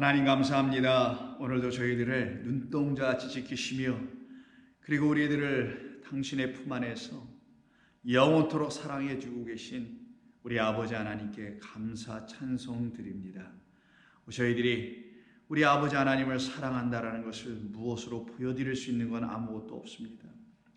하나님 감사합니다. 오늘도 저희들을 눈동자같이 지키시며 그리고 우리들을 당신의 품 안에서 영원토록 사랑해 주고 계신 우리 아버지 하나님께 감사 찬송 드립니다. 저희들이 우리 아버지 하나님을 사랑한다라는 것을 무엇으로 보여드릴 수 있는 건 아무것도 없습니다.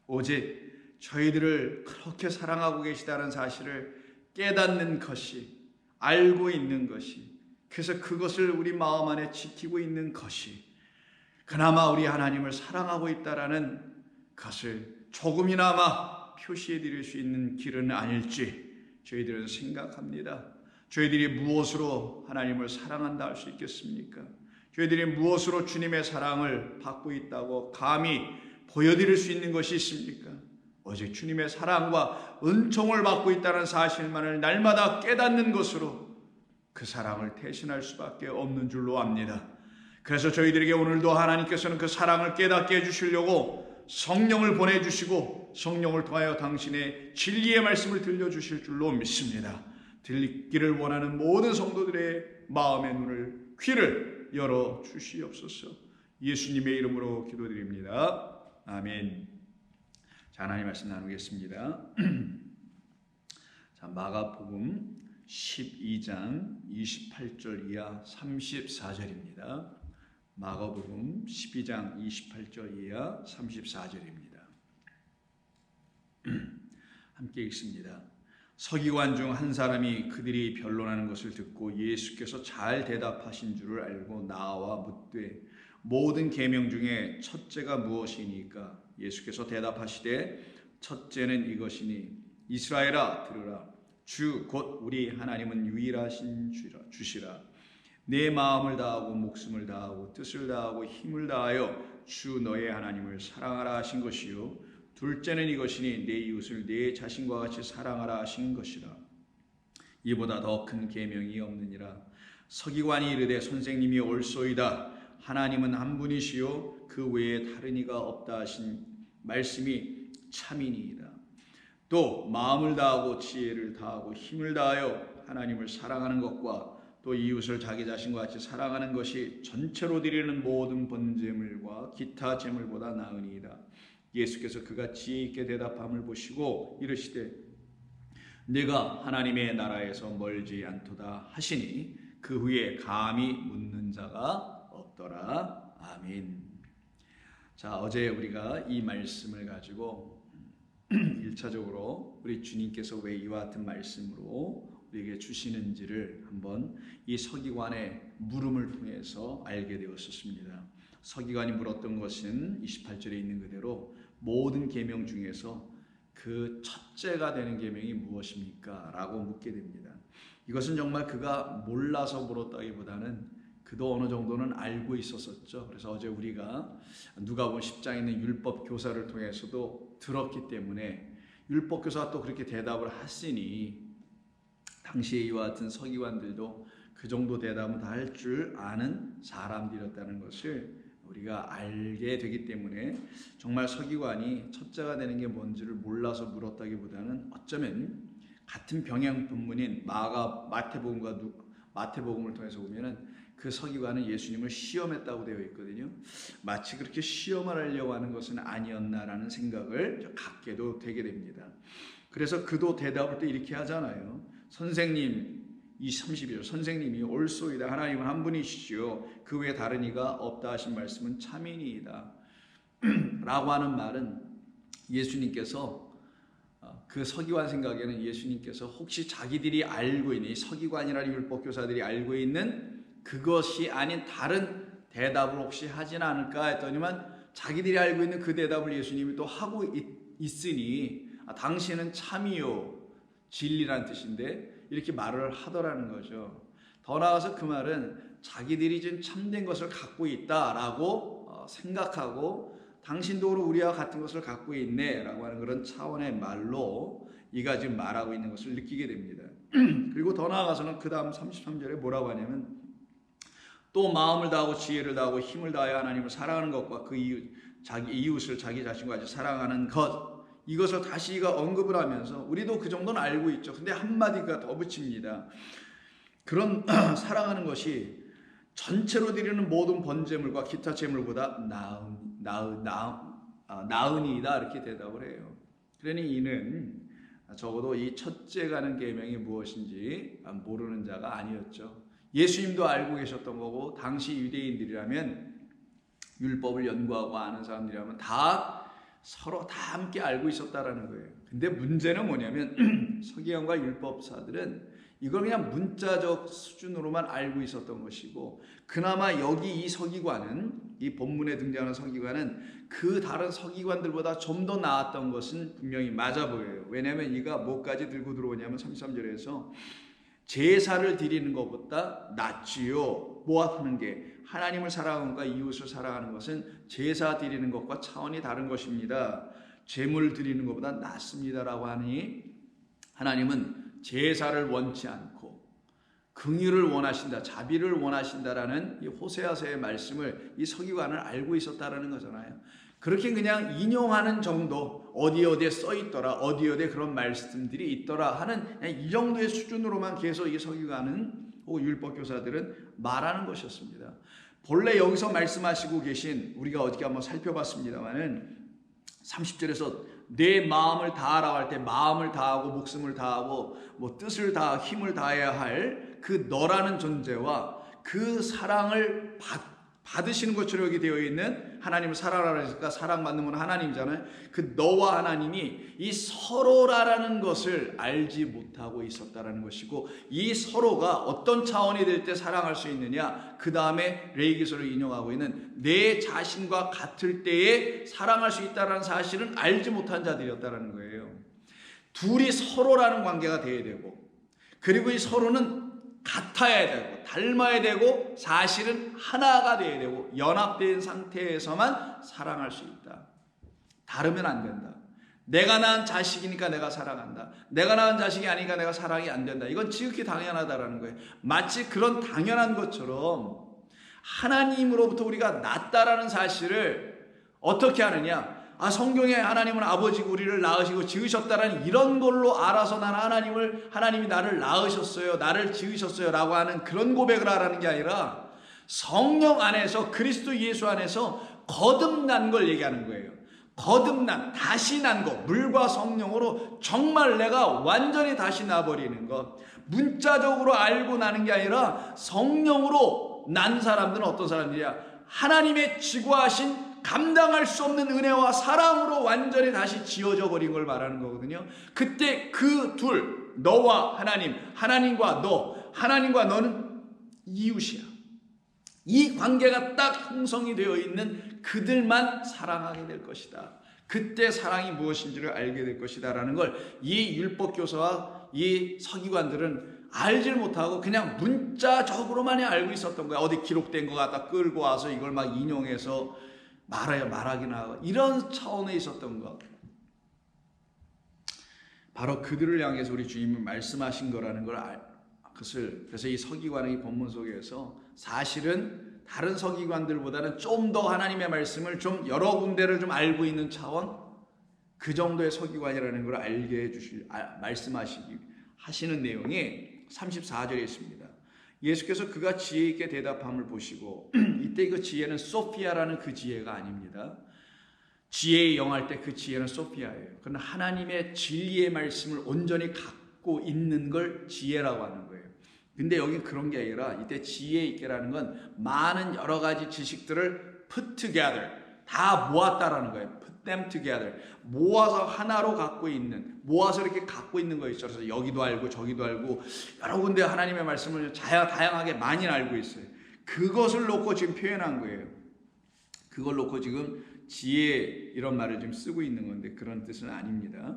오직 저희들을 그렇게 사랑하고 계시다는 사실을 깨닫는 것이, 알고 있는 것이, 그래서 그것을 우리 마음 안에 지키고 있는 것이 그나마 우리 하나님을 사랑하고 있다라는 것을 조금이나마 표시해 드릴 수 있는 길은 아닐지 저희들은 생각합니다. 저희들이 무엇으로 하나님을 사랑한다 할 수 있겠습니까? 저희들이 무엇으로 주님의 사랑을 받고 있다고 감히 보여드릴 수 있는 것이 있습니까? 오직 주님의 사랑과 은총을 받고 있다는 사실만을 날마다 깨닫는 것으로 그 사랑을 대신할 수밖에 없는 줄로 압니다. 그래서 저희들에게 오늘도 하나님께서는 그 사랑을 깨닫게 해주시려고 성령을 보내주시고 성령을 통하여 당신의 진리의 말씀을 들려주실 줄로 믿습니다. 들리기를 원하는 모든 성도들의 마음의 눈을, 귀를 열어주시옵소서. 예수님의 이름으로 기도드립니다. 아멘. 자, 하나님 말씀 나누겠습니다. 자, 마가복음 12장 28절 이하 34절입니다. 마가복음 12장 28절 이하 34절입니다. 함께 읽습니다. 서기관 중 한 사람이 그들이 변론하는 것을 듣고 예수께서 잘 대답하신 줄을 알고 나와 묻되 모든 계명 중에 첫째가 무엇이니까? 예수께서 대답하시되 첫째는 이것이니 이스라엘아 들으라. 주 곧 우리 하나님은 유일하신 주시라. 내 마음을 다하고 목숨을 다하고 뜻을 다하고 힘을 다하여 주 너의 하나님을 사랑하라 하신 것이요 둘째는 이것이니 내 이웃을 내 자신과 같이 사랑하라 하신 것이라. 이보다 더 큰 계명이 없느니라. 서기관이 이르되 선생님이 옳소이다. 하나님은 한 분이시요 그 외에 다른 이가 없다 하신 말씀이 참이니이다. 또 마음을 다하고 지혜를 다하고 힘을 다하여 하나님을 사랑하는 것과 또 이웃을 자기 자신과 같이 사랑하는 것이 전체로 드리는 모든 번제물과 기타 제물보다 나으니이다. 예수께서 그가 지혜 있게 대답함을 보시고 이르시되 네가 하나님의 나라에서 멀지 않도다 하시니 그 후에 감히 묻는 자가 없더라. 아멘. 자, 어제 우리가 이 말씀을 가지고 1차적으로 우리 주님께서 왜 이와 같은 말씀으로 우리에게 주시는지를 한번 이 서기관의 물음을 통해서 알게 되었었습니다. 서기관이 물었던 것은 28절에 있는 그대로 모든 계명 중에서 그 첫째가 되는 계명이 무엇입니까? 라고 묻게 됩니다. 이것은 정말 그가 몰라서 물었다기보다는 그도 어느 정도는 알고 있었었죠. 그래서 어제 우리가 누가복음 10장에 있는 율법 교사를 통해서도 들었기 때문에 율법 교사가 또 그렇게 대답을 하시니 당시에 이와 같은 서기관들도 그 정도 대답은 다 할 줄 아는 사람들이었다는 것을 우리가 알게 되기 때문에 정말 서기관이 첫째가 되는 게 뭔지를 몰라서 물었다기보다는 어쩌면 같은 병양 본문인 마태복음을 통해서 보면은 그 서기관은 예수님을 시험했다고 되어 있거든요. 마치 그렇게 시험을 하려고 하는 것은 아니었나라는 생각을 갖게도 되게 됩니다. 그래서 그도 대답을 또 이렇게 하잖아요. 선생님, 이 30절 선생님이 옳소이다. 하나님은 한 분이시지요. 그 외에 다른 이가 없다 하신 말씀은 참이니이다. 라고 하는 말은 예수님께서 그 서기관 생각에는 예수님께서 혹시 자기들이 알고 있는 이 서기관이라는 율법교사들이 알고 있는 그것이 아닌 다른 대답을 혹시 하진 않을까 했더니만 자기들이 알고 있는 그 대답을 예수님이 또 하고 있으니 당신은 참이요 진리란 뜻인데 이렇게 말을 하더라는 거죠. 더 나아가서 그 말은 자기들이 지금 참된 것을 갖고 있다라고 생각하고 당신도 우리와 같은 것을 갖고 있네 라고 하는 그런 차원의 말로 이가 지금 말하고 있는 것을 느끼게 됩니다. 그리고 더 나아가서는 그 다음 33절에 뭐라고 하냐면 또 마음을 다하고 지혜를 다하고 힘을 다하여 하나님을 사랑하는 것과 그 자기 이웃을 자기 자신과 같이 사랑하는 것, 이것을 다시 이가 언급을 하면서 우리도 그 정도는 알고 있죠. 근데 한마디가 더 붙입니다. 그런 사랑하는 것이 전체로 드리는 모든 번제물과 기타 제물보다 나으니이다 이렇게 대답을 해요. 그러니 이는 적어도 이 첫째 가는 계명이 무엇인지 모르는 자가 아니었죠. 예수님도 알고 계셨던 거고 당시 유대인들이라면 율법을 연구하고 아는 사람들이라면 다 서로 다 함께 알고 있었다라는 거예요. 근데 문제는 뭐냐면 서기관과 율법사들은 이걸 그냥 문자적 수준으로만 알고 있었던 것이고, 그나마 여기 이 서기관은, 이 본문에 등장하는 서기관은 그 다른 서기관들보다 좀 더 나았던 것은 분명히 맞아 보여요. 왜냐하면 이가 뭐까지 들고 들어오냐면 33절에서 제사를 드리는 것보다 낫지요. 뭐 하는 게? 하나님을 사랑하는 것과 이웃을 사랑하는 것은 제사 드리는 것과 차원이 다른 것입니다. 제물 드리는 것보다 낫습니다라고 하니 하나님은 제사를 원치 않고 긍휼을 원하신다, 자비를 원하신다라는 이 호세아서의 말씀을 이 서기관은 알고 있었다라는 거잖아요. 그렇게 그냥 인용하는 정도, 어디에 써 있더라, 어디에 그런 말씀들이 있더라 하는 이 정도의 수준으로만 계속 이 서기관은 혹은 율법교사들은 말하는 것이었습니다. 본래 여기서 말씀하시고 계신, 우리가 어저께 한번 살펴봤습니다만은 30절에서 내 마음을 다하라고 할 때 마음을 다하고 목숨을 다하고 뭐 뜻을 다 힘을 다해야 할 그 너라는 존재와 그 사랑을 받으시는 것처럼 여기 되어 있는 하나님을 사랑하라 했으니까 사랑받는 분 하나님이잖아요. 그 너와 하나님이 이 서로라는 것을 알지 못하고 있었다라는 것이고, 이 서로가 어떤 차원이 될 때 사랑할 수 있느냐, 그 다음에 레위기서를 인용하고 있는 내 자신과 같을 때에 사랑할 수 있다는 사실은 알지 못한 자들이었다는 거예요. 둘이 서로라는 관계가 돼야 되고, 그리고 이 서로는 같아야 되고 닮아야 되고 사실은 하나가 되어야 되고 연합된 상태에서만 사랑할 수 있다. 다르면 안 된다. 내가 낳은 자식이니까 내가 사랑한다, 내가 낳은 자식이 아니니까 내가 사랑이 안 된다. 이건 지극히 당연하다라는 거예요. 마치 그런 당연한 것처럼 하나님으로부터 우리가 낫다라는 사실을 어떻게 하느냐, 성경에 하나님은 아버지고 우리를 낳으시고 지으셨다라는 이런 걸로 알아서 하나님이 나를 낳으셨어요, 나를 지으셨어요 라고 하는 그런 고백을 하라는 게 아니라 성령 안에서, 그리스도 예수 안에서 거듭난 걸 얘기하는 거예요. 거듭난, 다시 난 것, 물과 성령으로 정말 내가 완전히 다시 나버리는 것. 문자적으로 알고 나는 게 아니라 성령으로 난 사람들은 어떤 사람들이야? 하나님의 지구하신 감당할 수 없는 은혜와 사랑으로 완전히 다시 지어져 버린 걸 말하는 거거든요. 그때 그 둘, 너와 하나님, 하나님과 너, 하나님과 너는 이웃이야. 이 관계가 딱 형성이 되어 있는 그들만 사랑하게 될 것이다. 그때 사랑이 무엇인지를 알게 될 것이다 라는 걸 이 율법교사와 이 서기관들은 알질 못하고 그냥 문자적으로만 알고 있었던 거야. 어디 기록된 거 갖다 끌고 와서 이걸 막 인용해서 말하기나 하고 이런 차원에 있었던 것. 바로 그들을 향해서 우리 주님은 말씀하신 거라는 걸 그래서 이 서기관의 이 본문 속에서 사실은 다른 서기관들보다는 좀 더 하나님의 말씀을 좀 여러 군데를 좀 알고 있는 차원, 그 정도의 서기관이라는 걸 알게 하시는 내용이 34절에 있습니다. 예수께서 그가 지혜 있게 대답함을 보시고, 이때 그 지혜는 소피아라는 그 지혜가 아닙니다. 지혜의 영할 때 그 지혜는 소피아예요. 그건 하나님의 진리의 말씀을 온전히 갖고 있는 걸 지혜라고 하는 거예요. 근데 여기 그런 게 아니라 이때 지혜 있게라는 건 많은 여러 가지 지식들을 put together, 다 모았다라는 거예요. put them together, 모아서 하나로 갖고 있는, 모아서 이렇게 갖고 있는 거 있죠. 그래서 여기도 알고 저기도 알고 여러 군데 하나님의 말씀을 다양하게 많이 알고 있어요. 그것을 놓고 지금 표현한 거예요. 그걸 놓고 지금 지혜 이런 말을 지금 쓰고 있는 건데 그런 뜻은 아닙니다.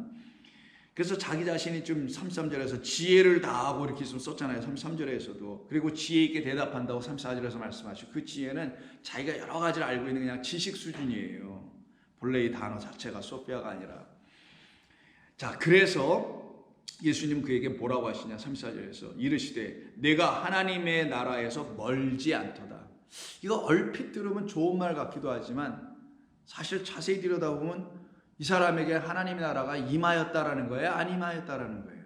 그래서 자기 자신이 좀 33절에서 지혜를 다하고 이렇게 좀 썼잖아요. 33절에서도. 그리고 지혜 있게 대답한다고 34절에서 말씀하시고, 그 지혜는 자기가 여러 가지를 알고 있는 그냥 지식 수준이에요. 본래 이 단어 자체가 소피아가 아니라. 자, 그래서 예수님 그에게 뭐라고 하시냐, 34절에서 이르시되 내가 하나님의 나라에서 멀지 않도다. 이거 얼핏 들으면 좋은 말 같기도 하지만 사실 자세히 들여다보면 이 사람에게 하나님의 나라가 임하였다라는 거예요, 안 임하였다라는 거예요?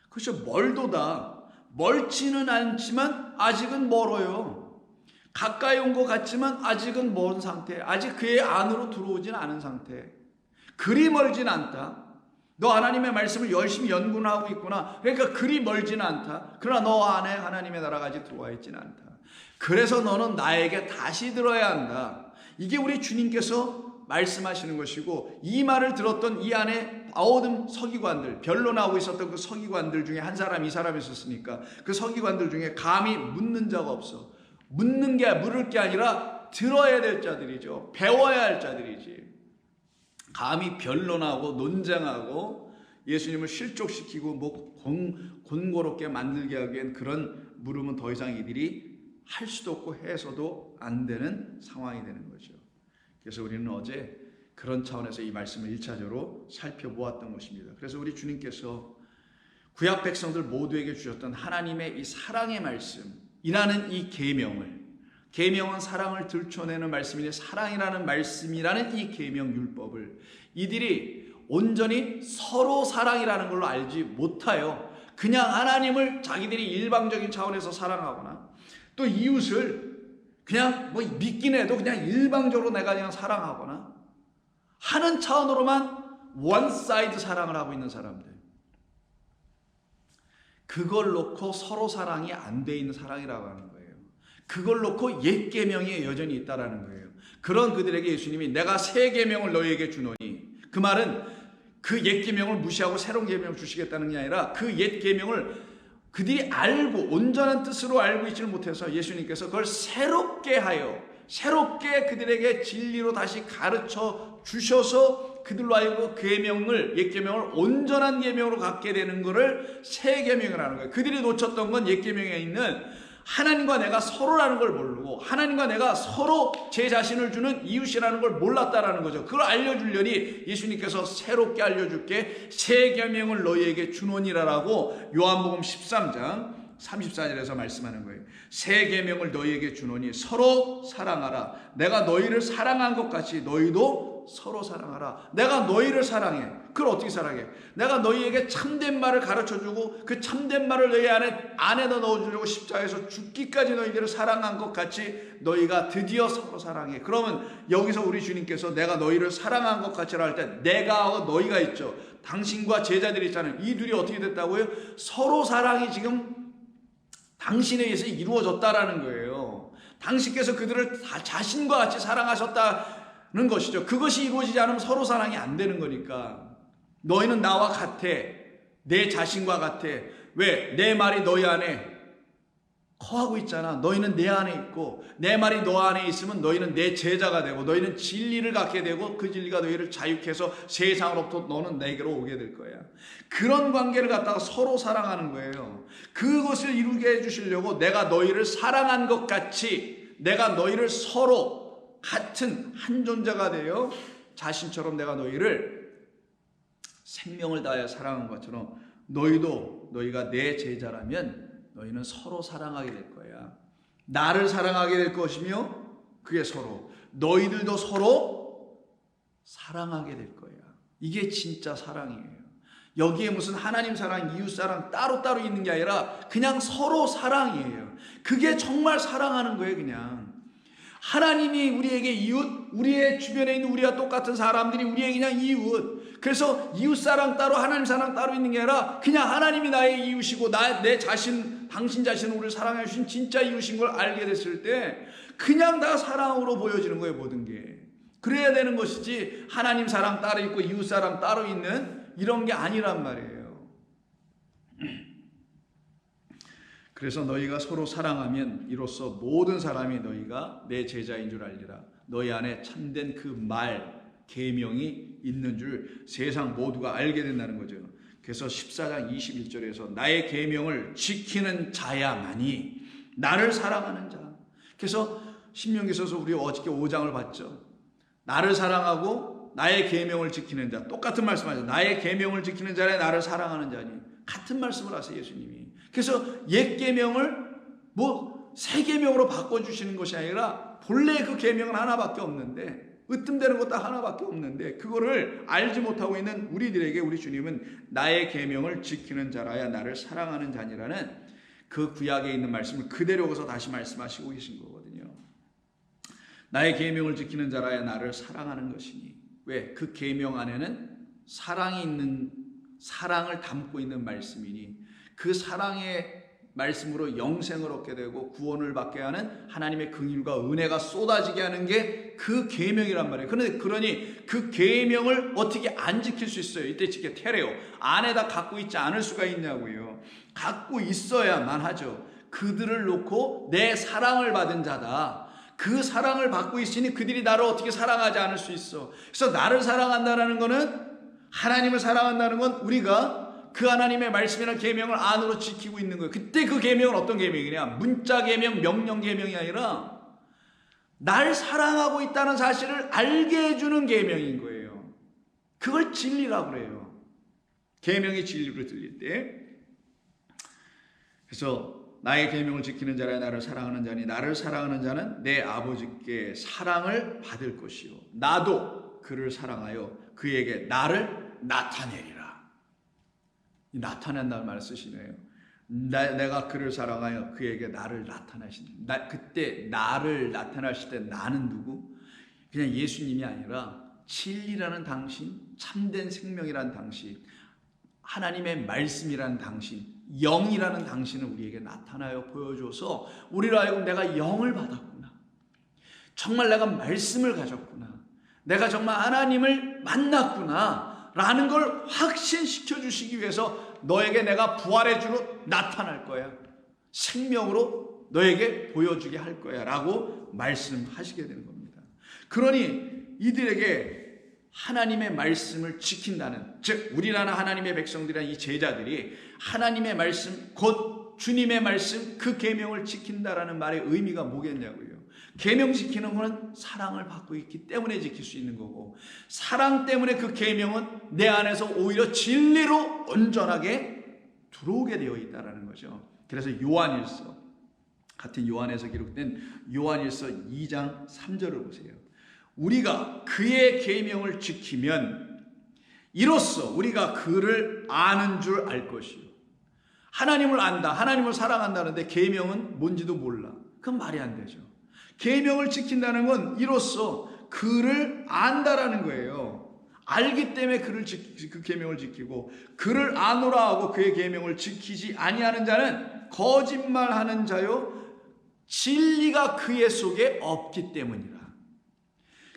그렇죠. 멀도다. 멀지는 않지만 아직은 멀어요. 가까이 온 것 같지만 아직은 먼 상태, 아직 그의 안으로 들어오진 않은 상태. 그리 멀진 않다. 너 하나님의 말씀을 열심히 연구는 하고 있구나. 그러니까 그리 멀진 않다. 그러나 너 안에 하나님의 나라가 아직 들어와 있지는 않다. 그래서 너는 나에게 다시 들어야 한다. 이게 우리 주님께서 말씀하시는 것이고, 이 말을 들었던 이 안에 모든 서기관들, 변론하고 있었던 그 서기관들 중에 한 사람, 이 사람이 있었으니까 그 서기관들 중에 감히 묻는 자가 없어. 물을 게 아니라 들어야 될 자들이죠. 배워야 할 자들이지. 감히 변론하고 논쟁하고 예수님을 실족시키고 곤고롭게 만들게 하기엔 그런 물음은 더 이상 이들이 할 수도 없고 해서도 안 되는 상황이 되는 거죠. 그래서 우리는 어제 그런 차원에서 이 말씀을 1차적으로 살펴보았던 것입니다. 그래서 우리 주님께서 구약 백성들 모두에게 주셨던 하나님의 이 사랑의 말씀이라는 이 계명은 사랑을 들춰내는 말씀이니 사랑이라는 말씀이라는 이 계명 율법을 이들이 온전히 서로 사랑이라는 걸로 알지 못하여 그냥 하나님을 자기들이 일방적인 차원에서 사랑하거나 또 이웃을 그냥 믿긴 해도 그냥 일방적으로 내가 그냥 사랑하거나 하는 차원으로만 원사이드 사랑을 하고 있는 사람들, 그걸 놓고 서로 사랑이 안 돼 있는 사랑이라고 하는 거예요. 그걸 놓고 옛 계명이 여전히 있다라는 거예요. 그런 그들에게 예수님이 내가 새 계명을 너희에게 주노니, 그 말은 그 옛 계명을 무시하고 새로운 계명을 주시겠다는 게 아니라 그 옛 계명을 그들이 알고 온전한 뜻으로 알고 있지를 못해서 예수님께서 그걸 새롭게 새롭게 그들에게 진리로 다시 가르쳐 주셔서 그들로 하여금 옛 계명을 온전한 계명으로 갖게 되는 것을 새 계명이라는 거예요. 그들이 놓쳤던 건 옛 계명에 있는 하나님과 내가 서로라는 걸 모르고 하나님과 내가 서로 제 자신을 주는 이웃이라는 걸 몰랐다라는 거죠. 그걸 알려주려니 예수님께서 새롭게 알려줄게 새 계명을 너희에게 주노니라라고 요한복음 13장 34절에서 말씀하는 거예요. 새 계명을 너희에게 주노니 서로 사랑하라. 내가 너희를 사랑한 것 같이 너희도 서로 사랑하라. 내가 너희를 사랑해. 그걸 어떻게 사랑해? 내가 너희에게 참된 말을 가르쳐주고 그 참된 말을 너희 안에다 넣어주려고 십자가에서 죽기까지 너희들을 사랑한 것 같이 너희가 드디어 서로 사랑해. 그러면 여기서 우리 주님께서 내가 너희를 사랑한 것 같이라 할 때 내가 너희가 있죠. 당신과 제자들이 있잖아요. 이 둘이 어떻게 됐다고요? 서로 사랑이 지금 당신에 의해서 이루어졌다라는 거예요. 당신께서 그들을 다 자신과 같이 사랑하셨다는 것이죠. 그것이 이루어지지 않으면 서로 사랑이 안 되는 거니까. 너희는 나와 같아. 내 자신과 같아. 왜? 내 말이 너희 안에 거하고 있잖아. 너희는 내 안에 있고 내 말이 너 안에 있으면 너희는 내 제자가 되고 너희는 진리를 갖게 되고 그 진리가 너희를 자유케 해서 세상으로부터 너는 내게로 오게 될 거야. 그런 관계를 갖다가 서로 사랑하는 거예요. 그것을 이루게 해주시려고 내가 너희를 사랑한 것 같이 내가 너희를 서로 같은 한 존재가 되어 자신처럼 내가 너희를 생명을 다하여 사랑한 것처럼 너희가 내 제자라면 너희는 서로 사랑하게 될 거야. 나를 사랑하게 될 것이며 그게 서로 너희들도 서로 사랑하게 될 거야. 이게 진짜 사랑이에요. 여기에 무슨 하나님 사랑, 이웃 사랑 따로따로 있는 게 아니라 그냥 서로 사랑이에요. 그게 정말 사랑하는 거예요. 그냥 하나님이 우리에게 이웃, 우리의 주변에 있는 우리와 똑같은 사람들이 우리에게 그냥 이웃. 그래서 이웃 사랑 따로 하나님 사랑 따로 있는 게 아니라 그냥 하나님이 나의 이웃이고 내 자신, 당신 자신은 우리를 사랑해 주신 진짜 이웃인 걸 알게 됐을 때 그냥 다 사랑으로 보여지는 거예요. 모든 게. 그래야 되는 것이지 하나님 사랑 따로 있고 이웃 사랑 따로 있는 이런 게 아니란 말이에요. 그래서 너희가 서로 사랑하면 이로써 모든 사람이 너희가 내 제자인 줄 알리라. 너희 안에 참된 그 계명이 있는 줄 세상 모두가 알게 된다는 거죠. 그래서 14장 21절에서 나의 계명을 지키는 자야만이 나를 사랑하는 자. 그래서 신명기서에서 우리 어저께 5장을 봤죠. 나를 사랑하고 나의 계명을 지키는 자. 똑같은 말씀하죠. 나의 계명을 지키는 자라 나를 사랑하는 자니. 같은 말씀을 하세요, 예수님이. 그래서 옛 계명을 새 계명으로 바꿔주시는 것이 아니라 본래 그 계명은 하나밖에 없는데 으뜸되는 것도 하나밖에 없는데 그거를 알지 못하고 있는 우리들에게 우리 주님은 나의 계명을 지키는 자라야 나를 사랑하는 자니라는 그 구약에 있는 말씀을 그대로 여기서 다시 말씀하시고 계신 거거든요. 나의 계명을 지키는 자라야 나를 사랑하는 것이니. 왜? 그 계명 안에는 사랑을 담고 있는 말씀이니, 그 사랑의 말씀으로 영생을 얻게 되고 구원을 받게 하는 하나님의 긍휼과 은혜가 쏟아지게 하는 게 그 계명이란 말이에요. 그러니 그 계명을 어떻게 안 지킬 수 있어요? 이때 지켜 테레오, 안에다 갖고 있지 않을 수가 있냐고요. 갖고 있어야만 하죠. 그들을 놓고 내 사랑을 받은 자다, 그 사랑을 받고 있으니 그들이 나를 어떻게 사랑하지 않을 수 있어. 그래서 나를 사랑한다는 거는, 하나님을 사랑한다는 건 우리가 그 하나님의 말씀이나 계명을 안으로 지키고 있는 거예요. 그때 그 계명은 어떤 계명이냐? 문자 계명, 명령 계명이 아니라 날 사랑하고 있다는 사실을 알게 해주는 계명인 거예요. 그걸 진리라고 그래요. 계명이 진리로 들릴 때. 그래서 나의 계명을 지키는 자라 나를 사랑하는 자니, 나를 사랑하는 자는 내 아버지께 사랑을 받을 것이요 나도 그를 사랑하여 그에게 나를 나타내리라. 나타낸다는 말을 쓰시네요. 내가 그를 사랑하여 그에게 나를 나타나신다. 그때 나를 나타나실 때 나는 누구? 그냥 예수님이 아니라 진리라는 당신, 참된 생명이라는 당신, 하나님의 말씀이라는 당신, 영이라는 당신을 우리에게 나타나여 보여줘서 우리로 하여금 내가 영을 받았구나, 정말 내가 말씀을 가졌구나, 내가 정말 하나님을 만났구나 라는 걸 확신시켜 주시기 위해서 너에게 내가 부활의 주로 나타날 거야, 생명으로 너에게 보여주게 할 거야 라고 말씀하시게 되는 겁니다. 그러니 이들에게 하나님의 말씀을 지킨다는, 즉 우리라는 하나님의 백성들이란 이 제자들이 하나님의 말씀, 곧 주님의 말씀, 그 계명을 지킨다라는 말의 의미가 뭐겠냐고요. 계명 지키는 것은 사랑을 받고 있기 때문에 지킬 수 있는 거고, 사랑 때문에 그 계명은 내 안에서 오히려 진리로 온전하게 들어오게 되어 있다는 거죠. 그래서 요한일서, 같은 요한에서 기록된 요한일서 2장 3절을 보세요. 우리가 그의 계명을 지키면 이로써 우리가 그를 아는 줄 알 것이요. 하나님을 안다, 하나님을 사랑한다는데 계명은 뭔지도 몰라. 그건 말이 안 되죠. 계명을 지킨다는 건 이로써 그를 안다라는 거예요. 알기 때문에 그 계명을 지키고, 그를 아노라 하고 그의 계명을 지키지 아니하는 자는 거짓말하는 자요, 진리가 그의 속에 없기 때문이라.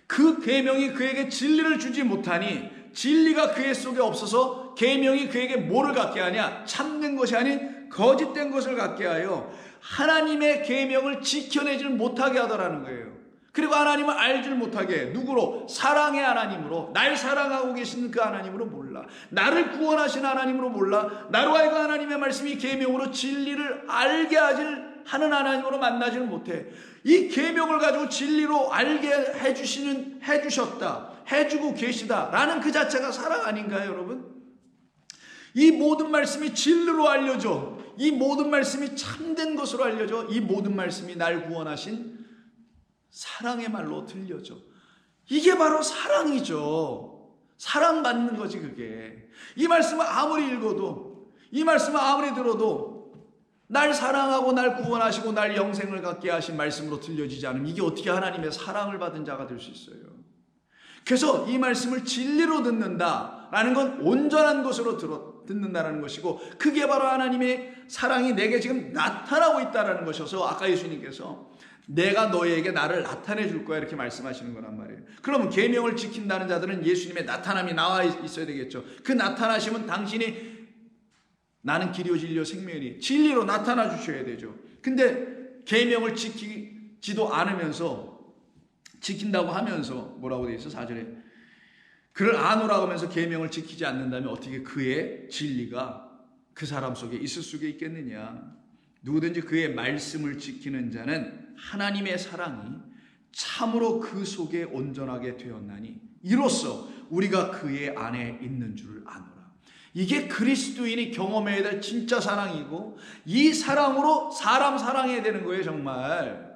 그 계명이 그에게 진리를 주지 못하니, 진리가 그의 속에 없어서 계명이 그에게 뭐를 갖게 하냐? 참된 것이 아닌 거짓된 것을 갖게 하여 하나님의 계명을 지켜내지를 못하게 하더라는 거예요. 그리고 하나님을 알지를 못하게, 누구로? 사랑의 하나님으로, 날 사랑하고 계시는 그 하나님으로 몰라, 나를 구원하신 하나님으로 몰라, 나로 하여금 하나님의 말씀이 계명으로 진리를 알게 하는 하나님으로 만나지를 못해. 이 계명을 가지고 진리로 알게 해주셨다, 해주고 계시다라는 그 자체가 사랑 아닌가요, 여러분? 이 모든 말씀이 진리로 알려져, 이 모든 말씀이 참된 것으로 알려져, 이 모든 말씀이 날 구원하신 사랑의 말로 들려져. 이게 바로 사랑이죠. 사랑받는 거지 그게. 이 말씀을 아무리 읽어도, 이 말씀을 아무리 들어도 날 사랑하고 날 구원하시고 날 영생을 갖게 하신 말씀으로 들려지지 않으면 이게 어떻게 하나님의 사랑을 받은 자가 될 수 있어요. 그래서 이 말씀을 진리로 듣는다라는 건 온전한 것으로 듣는다라는 것이고, 그게 바로 하나님의 사랑이 내게 지금 나타나고 있다라는 것이어서 아까 예수님께서 내가 너희에게 나를 나타내 줄 거야 이렇게 말씀하시는 거란 말이에요. 그러면 계명을 지킨다는 자들은 예수님의 나타남이 나와 있어야 되겠죠. 그 나타나심은 당신이 나는 길이요 진리요 생명이니 진리로 나타나 주셔야 되죠. 근데 계명을 지키지도 않으면서, 지킨다고 하면서 뭐라고 되어 있어? 4절에 그를 아노라고 하면서 계명을 지키지 않는다면 어떻게 그의 진리가 그 사람 속에 있을 수가 있겠느냐. 누구든지 그의 말씀을 지키는 자는 하나님의 사랑이 참으로 그 속에 온전하게 되었나니 이로써 우리가 그의 안에 있는 줄 아노라. 이게 그리스도인이 경험해야 될 진짜 사랑이고, 이 사랑으로 사람 사랑해야 되는 거예요. 정말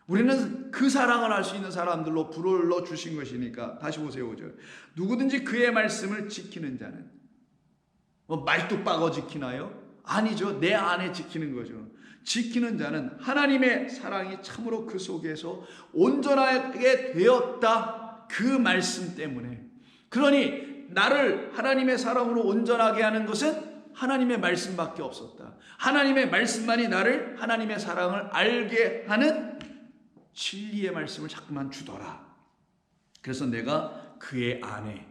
우리는 그 사랑을 할 수 있는 사람들로 불러 주신 것이니까. 다시 보세요. 5절. 누구든지 그의 말씀을 지키는 자는, 말뚝박어 지키나요? 아니죠. 내 안에 지키는 거죠. 지키는 자는 하나님의 사랑이 참으로 그 속에서 온전하게 되었다. 그 말씀 때문에. 그러니 나를 하나님의 사랑으로 온전하게 하는 것은 하나님의 말씀밖에 없었다. 하나님의 말씀만이 나를 하나님의 사랑을 알게 하는 진리의 말씀을 자꾸만 주더라. 그래서 내가 그의 안에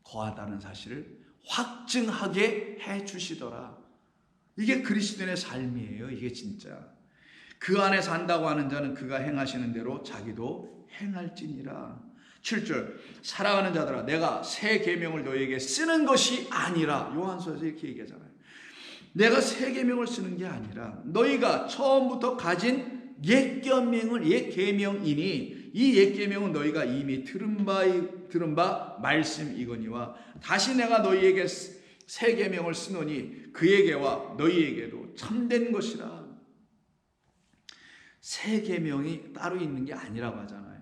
거하다는 사실을 확증하게 해 주시더라. 이게 그리스도인의 삶이에요. 이게 진짜. 그 안에 산다고 하는 자는 그가 행하시는 대로 자기도 행할지니라. 7절 사랑하는 자들아 내가 새 계명을 너희에게 쓰는 것이 아니라, 요한서에서 이렇게 얘기하잖아요. 내가 새 계명을 쓰는 게 아니라 너희가 처음부터 가진 옛 계명이니 이 옛 계명은 너희가 이미 들은 바 말씀이거니와 다시 내가 너희에게 새 계명을 쓰노니 그에게와 너희에게도 참된 것이라. 새 계명이 따로 있는 게 아니라고 하잖아요.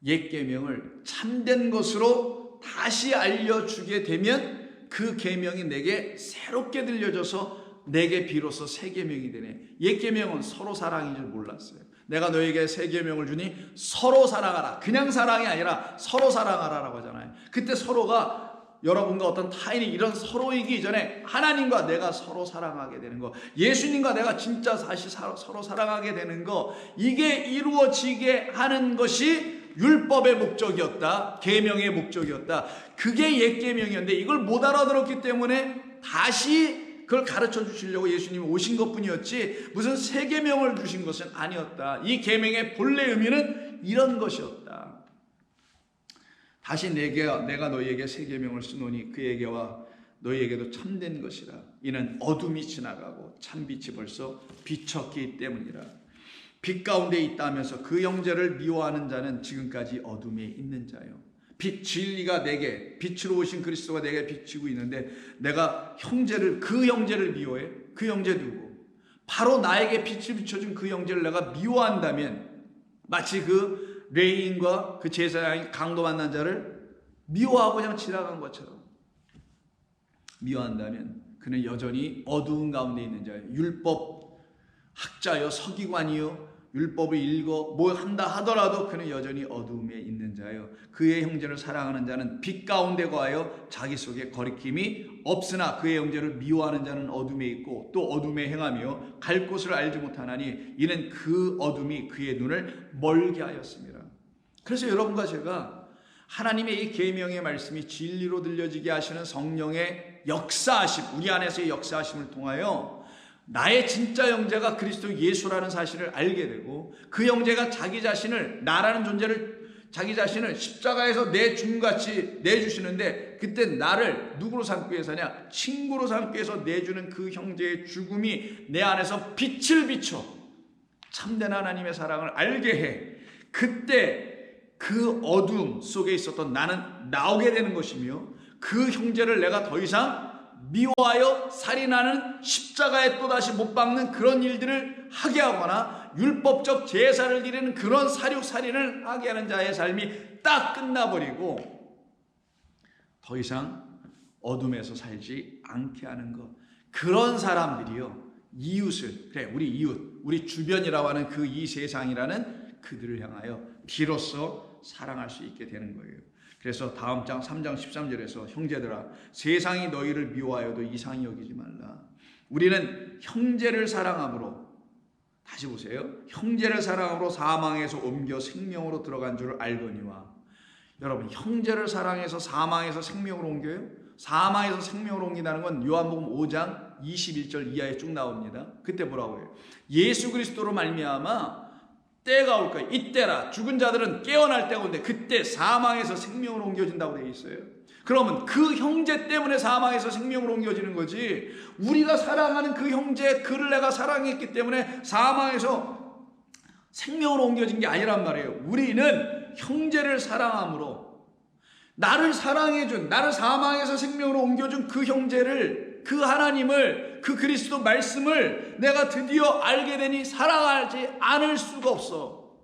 옛 계명을 참된 것으로 다시 알려주게 되면 그 계명이 내게 새롭게 들려져서 내게 비로소 새 계명이 되네. 옛 계명은 서로 사랑인 줄 몰랐어요. 내가 너에게 새 계명을 주니 서로 사랑하라. 그냥 사랑이 아니라 서로 사랑하라라고 하잖아요. 그때 서로가 여러분과 어떤 타인이 이런 서로이기 이전에 하나님과 내가 서로 사랑하게 되는 거, 예수님과 내가 진짜 다시 서로 사랑하게 되는 거, 이게 이루어지게 하는 것이 율법의 목적이었다. 계명의 목적이었다. 그게 옛 계명이었는데 이걸 못 알아들었기 때문에 다시 그걸 가르쳐 주시려고 예수님이 오신 것뿐이었지 무슨 새 계명을 주신 것은 아니었다. 이 계명의 본래 의미는 이런 것이었다. 다시 내가 너희에게 새 계명을 쓰노니 그에게와 너희에게도 참된 것이라. 이는 어둠이 지나가고 참빛이 벌써 비쳤기 때문이라. 빛 가운데 있다 하면서 그 형제를 미워하는 자는 지금까지 어둠에 있는 자요. 빛 진리가 내게 빛으로 오신 그리스도가 내게 비치고 있는데 내가 그 형제를 미워해? 그 형제 누구? 바로 나에게 빛을 비춰준 그 형제를 내가 미워한다면 마치 그 레인과 그 제사장이 강도 만난 자를 미워하고 그냥 지나간 것처럼 미워한다면 그는 여전히 어두운 가운데 있는 자예요. 율법 학자요, 서기관이요, 율법을 읽어 뭐 한다 하더라도 그는 여전히 어두움에 있는 자예요. 그의 형제를 사랑하는 자는 빛 가운데 거하여 자기 속에 거리낌이 없으나 그의 형제를 미워하는 자는 어둠에 있고 또 어둠에 행하며 갈 곳을 알지 못하나니 이는 그 어둠이 그의 눈을 멀게 하였습니다. 그래서 여러분과 제가 하나님의 이 계명의 말씀이 진리로 들려지게 하시는 성령의 역사하심, 우리 안에서의 역사하심을 통하여 나의 진짜 형제가 그리스도 예수라는 사실을 알게 되고 그 형제가 자기 자신을, 나라는 존재를, 자기 자신을 십자가에서 내 죽음같이 내주시는데 그때 나를 누구로 삼기 위해서냐? 친구로 삼기 위해서 내주는 그 형제의 죽음이 내 안에서 빛을 비춰 참된 하나님의 사랑을 알게 해. 그때 그 어둠 속에 있었던 나는 나오게 되는 것이며 그 형제를 내가 더 이상 미워하여 살인하는, 십자가에 또다시 못 박는 그런 일들을 하게 하거나 율법적 제사를 드리는 그런 살육살인을 하게 하는 자의 삶이 딱 끝나버리고 더 이상 어둠에서 살지 않게 하는 것. 그런 사람들이요, 이웃을, 그래 우리 이웃, 우리 주변이라고 하는 그 이 세상이라는 그들을 향하여 비로소 사랑할 수 있게 되는 거예요. 그래서 다음 장 3장 13절에서 형제들아 세상이 너희를 미워하여도 이상히 여기지 말라. 우리는 형제를 사랑함으로, 다시 보세요, 형제를 사랑함으로 사망에서 옮겨 생명으로 들어간 줄 알거니와. 여러분, 형제를 사랑해서 사망에서 생명으로 옮겨요? 사망에서 생명으로 옮긴다는 건 요한복음 5장 21절 이하에 쭉 나옵니다. 그때 뭐라고 해요? 예수 그리스도로 말미암아 때가 올 거예요. 이때라. 죽은 자들은 깨어날 때가 오는데 그때 사망에서 생명으로 옮겨진다고 되어 있어요. 그러면 그 형제 때문에 사망에서 생명으로 옮겨지는 거지, 우리가 사랑하는 그 형제, 그를 내가 사랑했기 때문에 사망에서 생명으로 옮겨진 게 아니란 말이에요. 우리는 형제를 사랑함으로 나를 사랑해준, 나를 사망에서 생명으로 옮겨준 그 형제를, 그 하나님을, 그 그리스도 말씀을 내가 드디어 알게 되니 사랑하지 않을 수가 없어.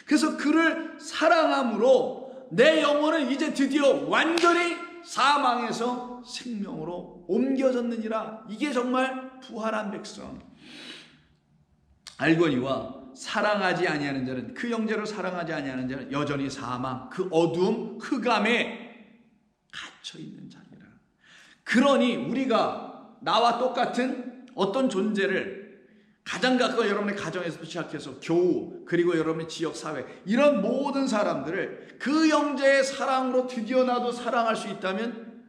그래서 그를 사랑함으로 내 영혼은 이제 드디어 완전히 사망에서 생명으로 옮겨졌느니라. 이게 정말 부활한 백성. 알거니와 사랑하지 아니하는 자는, 그 형제를 사랑하지 아니하는 자는 여전히 사망, 그 어두움 흑암에 갇혀 있는 자니라. 그러니 우리가 나와 똑같은 어떤 존재를 가장 가까운 여러분의 가정에서부터 시작해서 교우, 그리고 여러분의 지역 사회, 이런 모든 사람들을 그 형제의 사랑으로 드디어 나도 사랑할 수 있다면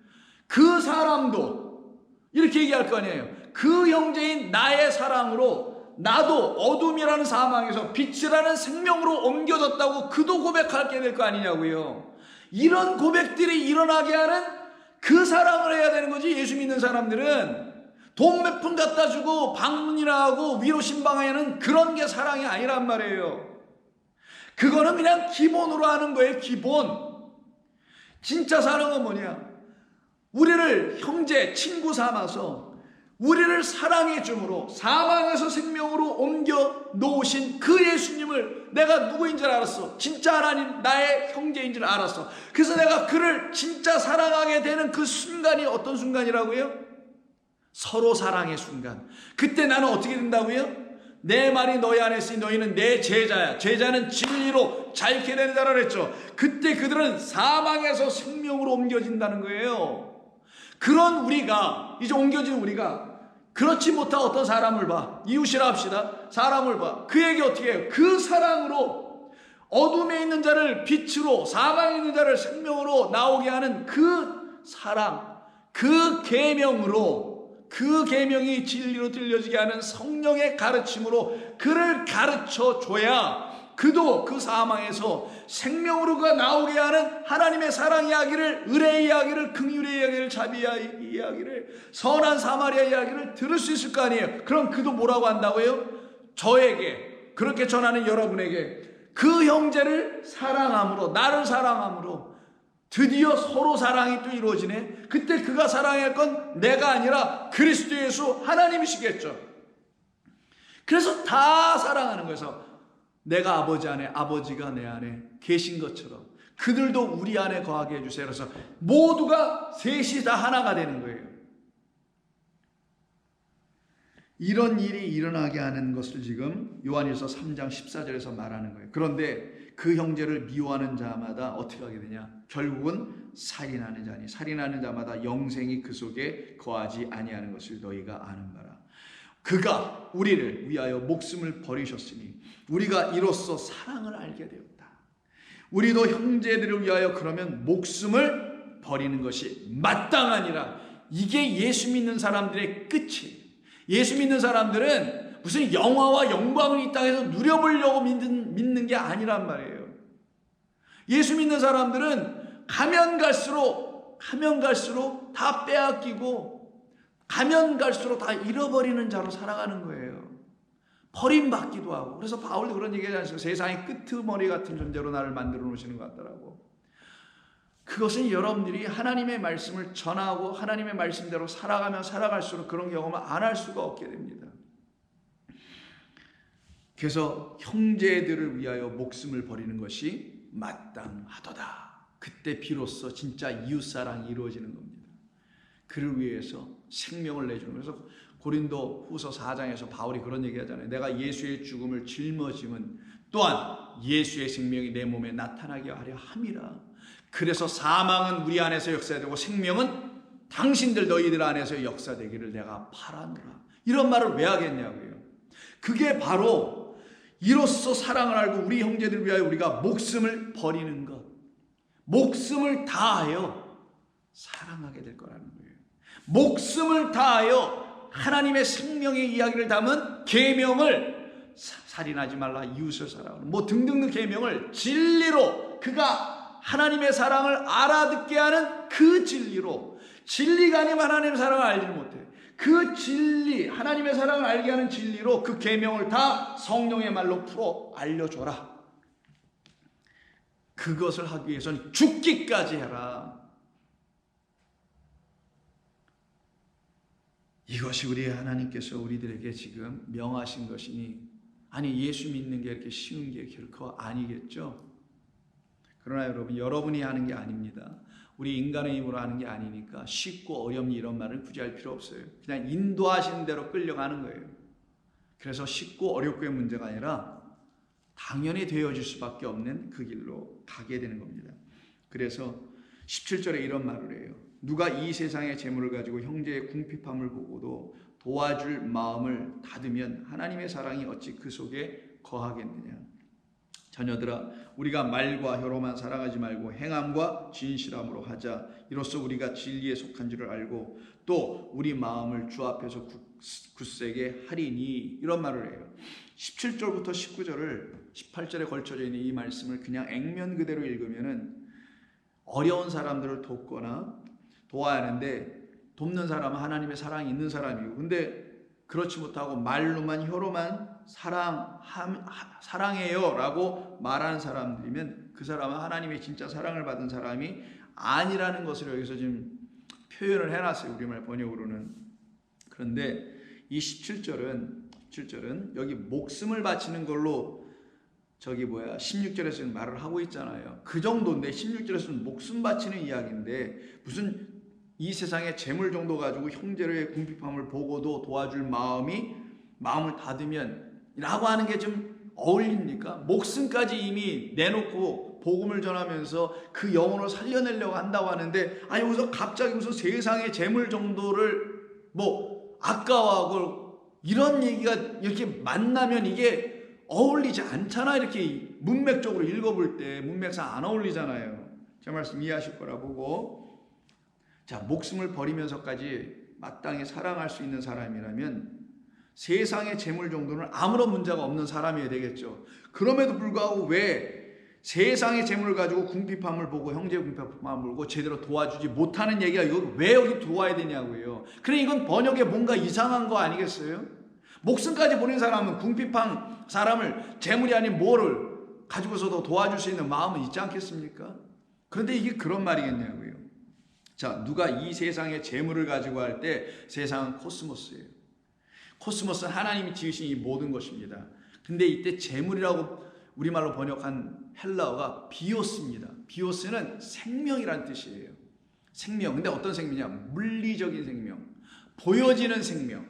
그 사람도 이렇게 얘기할 거 아니에요. 그 형제인 나의 사랑으로 나도 어둠이라는 사망에서 빛이라는 생명으로 옮겨졌다고 그도 고백하게 될 거 아니냐고요. 이런 고백들이 일어나게 하는 그 사랑을 해야 되는 거지. 예수 믿는 사람들은 돈 몇 푼 갖다 주고 방문이나 하고 위로 신방하는 그런 게 사랑이 아니란 말이에요. 그거는 그냥 기본으로 하는 거예요. 기본. 진짜 사랑은 뭐냐? 우리를 형제, 친구 삼아서 우리를 사랑해 줌으로 사망에서 생명으로 옮겨 놓으신 그 예수님을 내가 누구인 줄 알았어. 진짜 하나님 나의 형제인 줄 알았어. 그래서 내가 그를 진짜 사랑하게 되는 그 순간이 어떤 순간이라고요? 서로 사랑의 순간. 그때 나는 어떻게 된다고요? 내 말이 너희 안에 있으니 너희는 내 제자야. 제자는 진리로 자유케 되는 자라 그랬죠. 그때 그들은 사망에서 생명으로 옮겨진다는 거예요. 그런 우리가, 이제 옮겨진 우리가 그렇지 못한 어떤 사람을 봐. 이웃이라 합시다. 사람을 봐. 그에게 어떻게 해요? 그 사랑으로 어둠에 있는 자를 빛으로, 사망에 있는 자를 생명으로 나오게 하는 그 사랑, 그 계명으로, 그 계명이 진리로 들려지게 하는 성령의 가르침으로 그를 가르쳐 줘야 그도 그 사망에서 생명으로가 나오게 하는 하나님의 사랑 이야기를, 의뢰의 이야기를, 긍휼의 이야기를, 자비의 이야기를, 선한 사마리아 이야기를 들을 수 있을 거 아니에요. 그럼 그도 뭐라고 한다고요? 저에게, 그렇게 전하는 여러분에게 그 형제를 사랑함으로, 나를 사랑함으로 드디어 서로 사랑이 또 이루어지네. 그때 그가 사랑할 건 내가 아니라 그리스도 예수 하나님이시겠죠. 그래서 다 사랑하는 거예요. 내가 아버지 안에, 아버지가 내 안에 계신 것처럼 그들도 우리 안에 거하게 해주세요. 그래서 모두가 셋이 다 하나가 되는 거예요. 이런 일이 일어나게 하는 것을 지금 요한일서 3장 14절에서 말하는 거예요. 그런데 그 형제를 미워하는 자마다 어떻게 하게 되냐? 결국은 살인하는 자니 살인하는 자마다 영생이 그 속에 거하지 아니하는 것을 너희가 아는 바라. 그가 우리를 위하여 목숨을 버리셨으니 우리가 이로써 사랑을 알게 되었다. 우리도 형제들을 위하여 그러면 목숨을 버리는 것이 마땅하니라. 이게 예수 믿는 사람들의 끝이에요. 예수 믿는 사람들은 무슨 영화와 영광을 이 땅에서 누려보려고 믿는 게 아니란 말이에요. 예수 믿는 사람들은 가면 갈수록 다 빼앗기고 가면 갈수록 다 잃어버리는 자로 살아가는 거예요. 버림받기도 하고. 그래서 바울도 그런 얘기하지 않습니까? 세상의 끄트머리 같은 존재로 나를 만들어 놓으시는 것 같더라고. 그것은 여러분들이 하나님의 말씀을 전하고 하나님의 말씀대로 살아가면 살아갈수록 그런 경험을 안 할 수가 없게 됩니다. 그래서 형제들을 위하여 목숨을 버리는 것이 마땅하도다. 그때 비로소 진짜 이웃사랑이 이루어지는 겁니다. 그를 위해서 생명을 내주는. 그래서 고린도 후서 4장에서 바울이 그런 얘기 하잖아요. 내가 예수의 죽음을 짊어짐은 또한 예수의 생명이 내 몸에 나타나게 하려 함이라. 그래서 사망은 우리 안에서 역사되고 생명은 당신들 너희들 안에서 역사되기를 내가 바라노라. 이런 말을 왜 하겠냐고요. 그게 바로 이로써 사랑을 알고 우리 형제들을 위하여 우리가 목숨을 버리는 것, 목숨을 다하여 사랑하게 될 거라는 거예요. 목숨을 다하여 하나님의 생명의 이야기를 담은 계명을, 살인하지 말라, 이웃을 사랑하라, 뭐 등등 계명을 진리로, 그가 하나님의 사랑을 알아듣게 하는 그 진리로, 진리가 아니면 하나님의 사랑을 알지 못해. 그 진리, 하나님의 사랑을 알게 하는 진리로 그 계명을 다 성령의 말로 풀어 알려줘라. 그것을 하기 위해서는 죽기까지 해라. 이것이 우리 하나님께서 우리들에게 지금 명하신 것이니, 아니 예수 믿는 게 이렇게 쉬운 게 결코 아니겠죠. 그러나 여러분이 하는 게 아닙니다. 우리 인간의 힘으로 하는 게 아니니까 쉽고 어렵니 이런 말을 굳이 할 필요 없어요. 그냥 인도하시는 대로 끌려가는 거예요. 그래서 쉽고 어렵고의 문제가 아니라 당연히 되어질 수밖에 없는 그 길로 가게 되는 겁니다. 그래서 17절에 이런 말을 해요. 누가 이 세상의 재물을 가지고 형제의 궁핍함을 보고도 도와줄 마음을 닫으면 하나님의 사랑이 어찌 그 속에 거하겠느냐. 자녀들아, 우리가 말과 혀로만 사랑하지 말고 행함과 진실함으로 하자. 이로써 우리가 진리에 속한 줄을 알고 또 우리 마음을 주 앞에서 굳세게 하리니. 이런 말을 해요. 17절부터 19절을 18절에 걸쳐져 있는 이 말씀을 그냥 액면 그대로 읽으면은 어려운 사람들을 돕거나 도와야 하는데, 돕는 사람은 하나님의 사랑이 있는 사람이고, 근데 그렇지 못하고 말로만 혀로만 사랑해요 라고 말하는 사람들이면 그 사람은 하나님의 진짜 사랑을 받은 사람이 아니라는 것을 여기서 지금 표현을 해놨어요, 우리말 번역으로는. 그런데 이 17절은 여기 목숨을 바치는 걸로 16절에서는 말을 하고 있잖아요. 그 정도인데 16절에서는 목숨 바치는 이야기인데 무슨 이 세상의 재물 정도 가지고 형제의 궁핍함을 보고도 도와줄 마음을 닫으면 라고 하는 게 좀 어울립니까? 목숨까지 이미 내놓고 복음을 전하면서 그 영혼을 살려내려고 한다고 하는데, 여기서 갑자기 무슨 세상의 재물 정도를 아까워하고 이런 얘기가 이렇게 만나면 이게 어울리지 않잖아. 이렇게 문맥적으로 읽어볼 때 문맥상 안 어울리잖아요. 제 말씀 이해하실 거라 보고, 자, 목숨을 버리면서까지 마땅히 사랑할 수 있는 사람이라면 세상의 재물 정도는 아무런 문제가 없는 사람이어야 되겠죠. 그럼에도 불구하고 왜 세상의 재물을 가지고 궁핍함을 보고 형제의 궁핍함을 보고 제대로 도와주지 못하는 얘기가 이거 왜 여기 들어와야 되냐고요. 그래, 이건 번역에 뭔가 이상한 거 아니겠어요? 목숨까지 버린 사람은 궁핍한 사람을 재물이 아닌 뭐를 가지고서도 도와줄 수 있는 마음은 있지 않겠습니까? 그런데 이게 그런 말이겠냐고요. 자, 누가 이 세상의 재물을 가지고 할 때 세상은 코스모스예요. 코스모스는 하나님이 지으신 이 모든 것입니다. 근데 이때 재물이라고 우리말로 번역한 헬라어가 비오스입니다. 비오스는 생명이란 뜻이에요. 생명. 근데 어떤 생명이냐? 물리적인 생명, 보여지는 생명.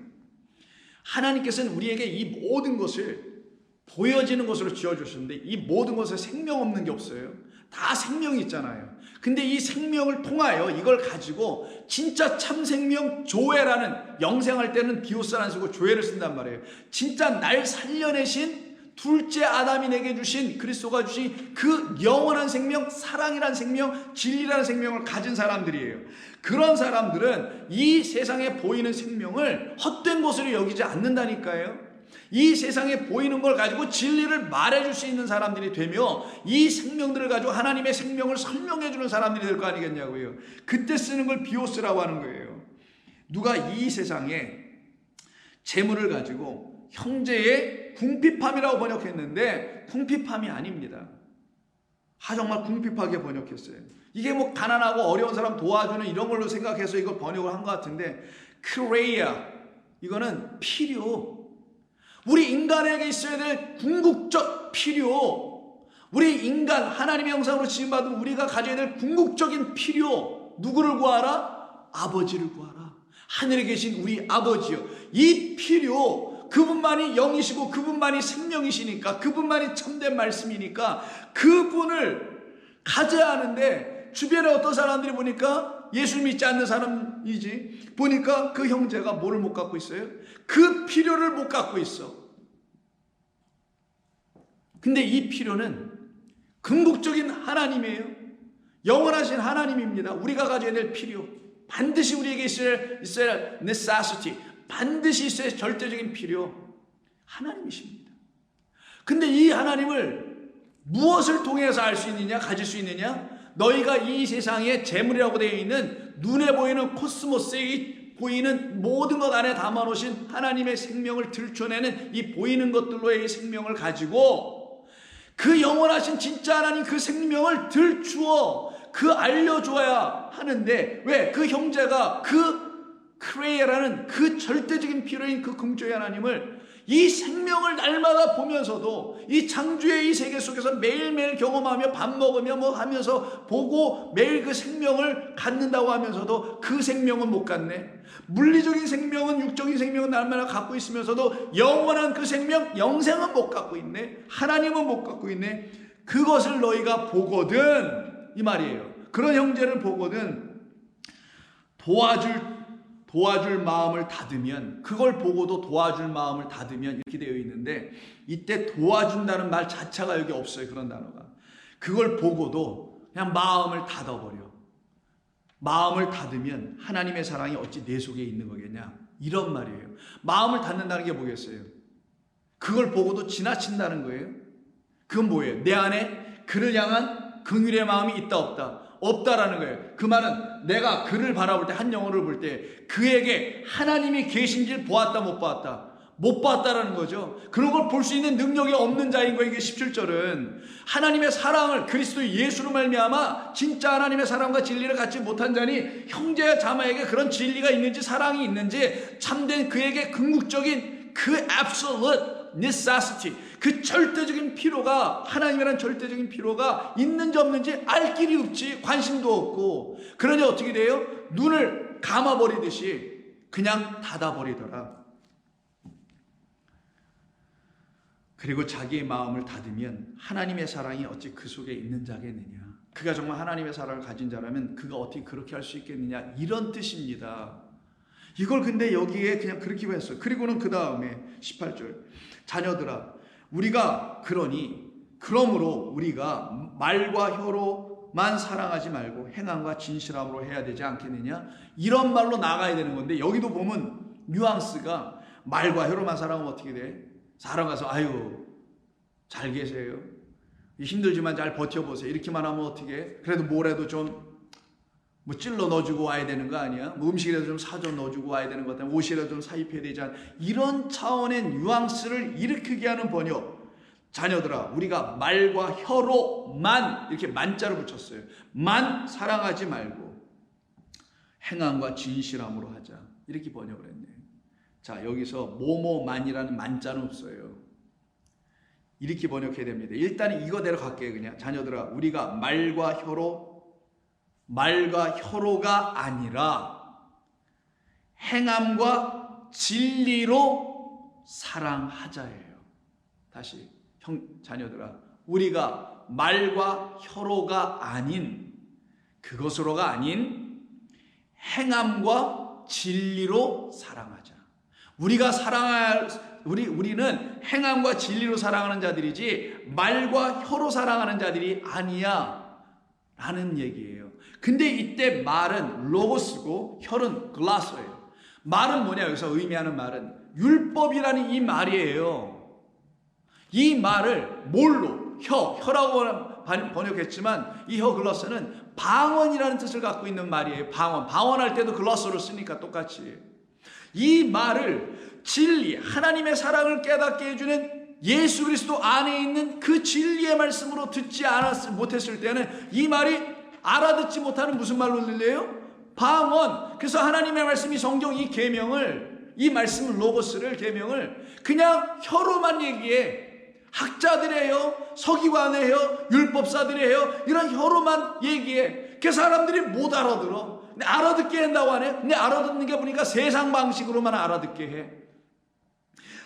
하나님께서는 우리에게 이 모든 것을 보여지는 것으로 지어주셨는데 이 모든 것에 생명 없는 게 없어요. 다 생명이 있잖아요. 근데 이 생명을 통하여 이걸 가지고 진짜 참 생명 조회라는, 영생할 때는 비오스라는 쓰고 조회를 쓴단 말이에요. 진짜 날 살려내신 둘째 아담이 내게 주신, 그리스도가 주신 그 영원한 생명, 사랑이란 생명, 진리라는 생명을 가진 사람들이에요. 그런 사람들은 이 세상에 보이는 생명을 헛된 것으로 여기지 않는다니까요. 이 세상에 보이는 걸 가지고 진리를 말해줄 수 있는 사람들이 되며 이 생명들을 가지고 하나님의 생명을 설명해주는 사람들이 될 거 아니겠냐고요. 그때 쓰는 걸 비오스라고 하는 거예요. 누가 이 세상에 재물을 가지고 형제의 궁핍함이라고 번역했는데 궁핍함이 아닙니다. 정말 궁핍하게 번역했어요. 이게 가난하고 어려운 사람 도와주는 이런 걸로 생각해서 이걸 번역을 한 것 같은데, 크레이아, 이거는 필요, 우리 인간에게 있어야 될 궁극적 필요, 우리 인간 하나님의 형상으로 지음받은 우리가 가져야 될 궁극적인 필요, 누구를 구하라? 아버지를 구하라. 하늘에 계신 우리 아버지요. 이 필요, 그분만이 영이시고 그분만이 생명이시니까, 그분만이 참된 말씀이니까 그분을 가져야 하는데, 주변에 어떤 사람들이 보니까 예수 믿지 않는 사람이지, 보니까 그 형제가 뭐를 못 갖고 있어요? 그 필요를 못 갖고 있어. 근데 이 필요는 궁극적인 하나님이에요. 영원하신 하나님입니다. 우리가 가져야 될 필요, 반드시 우리에게 있어야 할 necessity, 반드시 있어야 할 절대적인 필요, 하나님이십니다. 근데 이 하나님을 무엇을 통해서 알 수 있느냐, 가질 수 있느냐? 너희가 이 세상에 재물이라고 되어 있는 눈에 보이는 코스모스에 보이는 모든 것 안에 담아놓으신 하나님의 생명을 들춰내는 이 보이는 것들로의 생명을 가지고 그 영원하신 진짜 하나님 그 생명을 들추어 알려줘야 하는데, 왜? 그 형제가 그 크레이라는 그 절대적인 필요인 그 긍정의 하나님을 이 생명을 날마다 보면서도 이 창조의 이 세계 속에서 매일매일 경험하며 밥 먹으며 뭐 하면서 보고 매일 그 생명을 갖는다고 하면서도 그 생명은 못 갖네. 물리적인 생명은, 육적인 생명은 날마다 갖고 있으면서도 영원한 그 생명, 영생은 못 갖고 있네. 하나님은 못 갖고 있네. 그것을 너희가 보거든, 이 말이에요. 그런 형제를 보거든 도와줄 마음을 닫으면, 그걸 보고도 도와줄 마음을 닫으면 이렇게 되어 있는데, 이때 도와준다는 말 자체가 여기 없어요. 그런 단어가. 그걸 보고도 그냥 마음을 닫아버려. 마음을 닫으면 하나님의 사랑이 어찌 내 속에 있는 거겠냐, 이런 말이에요. 마음을 닫는다는 게 뭐겠어요? 그걸 보고도 지나친다는 거예요. 그건 뭐예요? 내 안에 그를 향한 긍휼의 마음이 있다 없다? 없다라는 거예요. 그 말은 내가 그를 바라볼 때, 한 영혼을 볼 때 그에게 하나님이 계신지를 보았다 못 보았다? 못 봤다라는 거죠. 그런 걸 볼 수 있는 능력이 없는 자인 거예요. 이게 17절은 하나님의 사랑을, 그리스도 예수로 말미암아 진짜 하나님의 사랑과 진리를 갖지 못한 자니 형제와 자매에게 그런 진리가 있는지 사랑이 있는지, 참된 그에게 궁극적인 그 absolute necessity, 그 절대적인 필요가, 하나님이란 절대적인 필요가 있는지 없는지 알 길이 없지, 관심도 없고, 그러니 어떻게 돼요? 눈을 감아버리듯이 그냥 닫아버리더라. 그리고 자기의 마음을 닫으면 하나님의 사랑이 어찌 그 속에 있는 자겠느냐, 그가 정말 하나님의 사랑을 가진 자라면 그가 어떻게 그렇게 할 수 있겠느냐, 이런 뜻입니다. 이걸 근데 여기에 그냥 그렇게 했어요. 그리고는 그 다음에 18절, 자녀들아 우리가 그러므로 우리가 말과 혀로만 사랑하지 말고 행함과 진실함으로 해야 되지 않겠느냐, 이런 말로 나가야 되는 건데, 여기도 보면 뉘앙스가 말과 혀로만 사랑하면 어떻게 돼? 사람 가서 아유 잘 계세요, 힘들지만 잘 버텨보세요, 이렇게만 하면 어떻게 해? 그래도 뭐라도 좀 뭐 찔러 넣어주고 와야 되는 거 아니야? 뭐 음식이라도 좀 사줘 넣어주고 와야 되는 것 같아. 옷이라도 좀 사입해야 되지 않아? 이런 차원의 뉘앙스를 일으키게 하는 번역. 자녀들아 우리가 말과 혀로만, 이렇게 만자로 붙였어요. 만 사랑하지 말고 행함과 진실함으로 하자, 이렇게 번역을 했네요. 자, 여기서 뭐뭐만이라는 만자는 없어요. 이렇게 번역해야 됩니다. 일단 이거대로 갈게요. 그냥 자녀들아 우리가 말과 혀로가 아니라 행함과 진리로 사랑하자예요. 다시, 자녀들아 우리가 말과 혀로가 아닌, 그것으로가 아닌 행함과 진리로 사랑하자. 우리는 행함과 진리로 사랑하는 자들이지 말과 혀로 사랑하는 자들이 아니야 라는 얘기예요. 근데 이때 말은 로고스고 혀는 글라스예요. 말은 뭐냐, 여기서 의미하는 말은 율법이라는 이 말이에요. 이 말을 뭘로? 혀라고 번역했지만 이 혀 글라스는 방언이라는 뜻을 갖고 있는 말이에요. 방언할 때도 글라스로 쓰니까 똑같이. 이 말을 진리, 하나님의 사랑을 깨닫게 해주는 예수 그리스도 안에 있는 그 진리의 말씀으로 듣지 못했을 때는 이 말이 알아듣지 못하는 무슨 말로 들려요? 방언. 그래서 하나님의 말씀이, 성경 이 계명을, 이 말씀을, 로고스를, 계명을 그냥 혀로만 얘기해. 학자들의 혀, 서기관의 혀, 율법사들의 혀, 이런 혀로만 얘기해. 그 사람들이 못 알아들어. 근데 알아듣게 한다고 하네. 근데 알아듣는 게 보니까 세상 방식으로만 알아듣게 해.